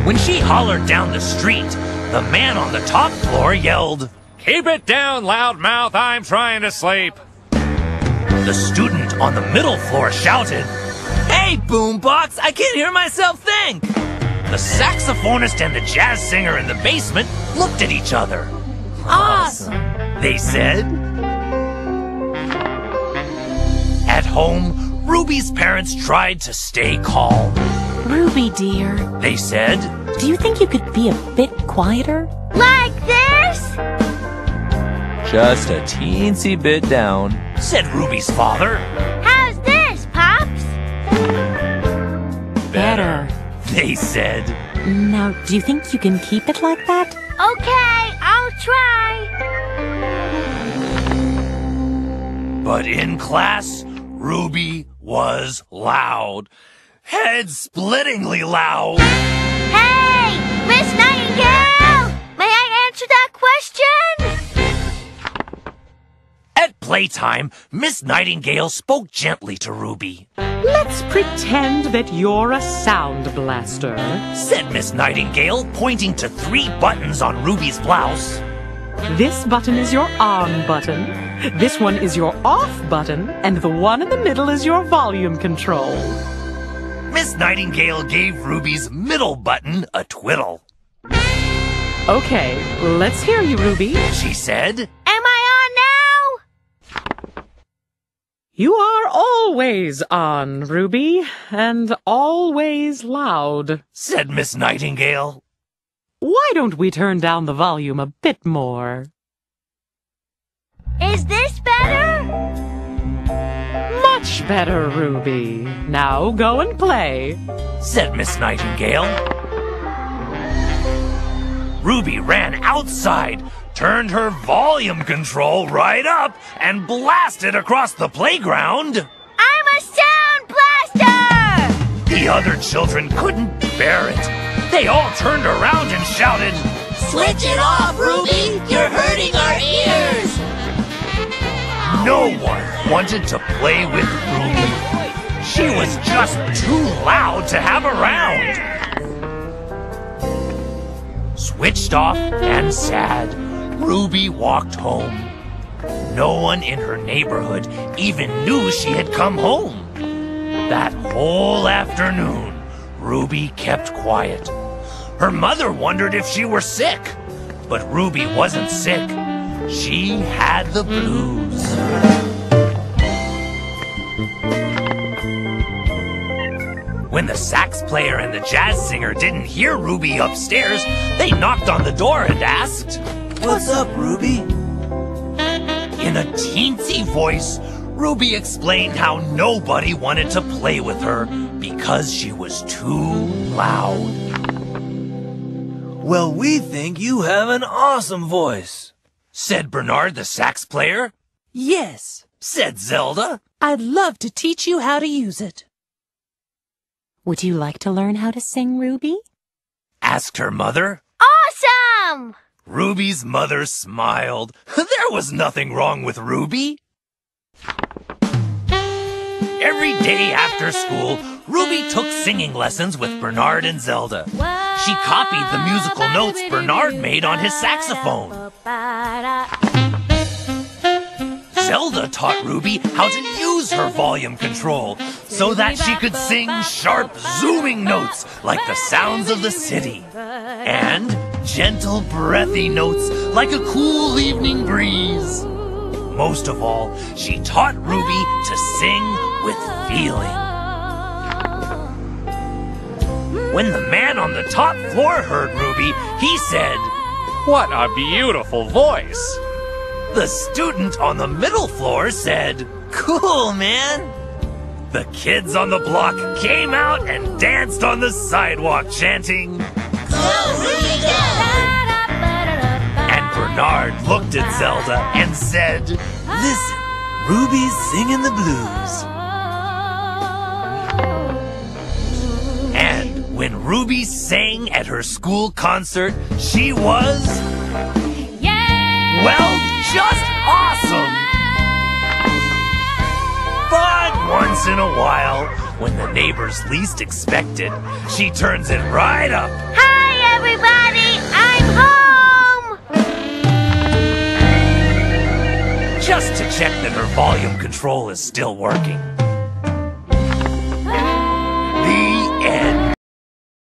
When she hollered down the street, the man on the top floor yelled, "Keep it down, loudmouth, I'm trying to sleep." The student on the middle floor shouted, "Hey, boombox, I can't hear myself think!" The saxophonist and the jazz singer in the basement looked at each other. Awesome, they said. At home, Ruby's parents tried to stay calm. Ruby, dear, they said, do you think you could be a bit quieter? Like this? Just a teensy bit down, said Ruby's father. How's this, Pops? Better, they said. Now, do you think you can keep it like that? Okay, I'll try. But in class, Ruby was loud. Head-splittingly loud. Hey, Miss Nightingale! May I answer that question? At playtime, Miss Nightingale spoke gently to Ruby. Let's pretend that you're a sound blaster, said Miss Nightingale, pointing to 3 buttons on Ruby's blouse. This button is your on button, this one is your off button, and the one in the middle is your volume control. Miss Nightingale gave Ruby's middle button a twiddle. Okay, let's hear you, Ruby, she said. Am I on now? You are always on, Ruby, and always loud, said Miss Nightingale. Why don't we turn down the volume a bit more? Is this better? Much better, Ruby. Now go and play, said Miss Nightingale. Ruby ran outside, turned her volume control right up, and blasted across the playground. I'm a sound blaster! The other children couldn't bear it. They all turned around and shouted, "Switch it off, Ruby! You're hurting our ears!" No one wanted to play with Ruby. She was just too loud to have around. Switched off and sad, Ruby walked home. No one in her neighborhood even knew she had come home. That whole afternoon, Ruby kept quiet. Her mother wondered if she were sick, but Ruby wasn't sick. She had the blues. When the sax player and the jazz singer didn't hear Ruby upstairs, they knocked on the door and asked, "What's up, Ruby?" In a teensy voice, Ruby explained how nobody wanted to play with her because she was too loud. "Well, we think you have an awesome voice," said Bernard the sax player. "Yes," said Zelda. "I'd love to teach you how to use it." Would you like to learn how to sing, Ruby? asked her mother. Awesome! Ruby's mother smiled. There was nothing wrong with Ruby. Every day after school, Ruby took singing lessons with Bernard and Zelda. She copied the musical notes Bernard made on his saxophone. Zelda taught Ruby how to use her volume control so that she could sing sharp, zooming notes like the sounds of the city, and gentle, breathy notes like a cool evening breeze. Most of all, she taught Ruby to sing with feeling. When the man on the top floor heard Ruby, he said, "What a beautiful voice!" The student on the middle floor said, "Cool, man!" The kids on the block came out and danced on the sidewalk chanting, "Go, Ruby, go!" And Bernard looked at Zelda and said, "Listen, Ruby's singing the blues." And when Ruby sang at her school concert, she was, well, just awesome! But once in a while, when the neighbors least expect it, she turns it right up. Hi! just to check that her volume control is still working.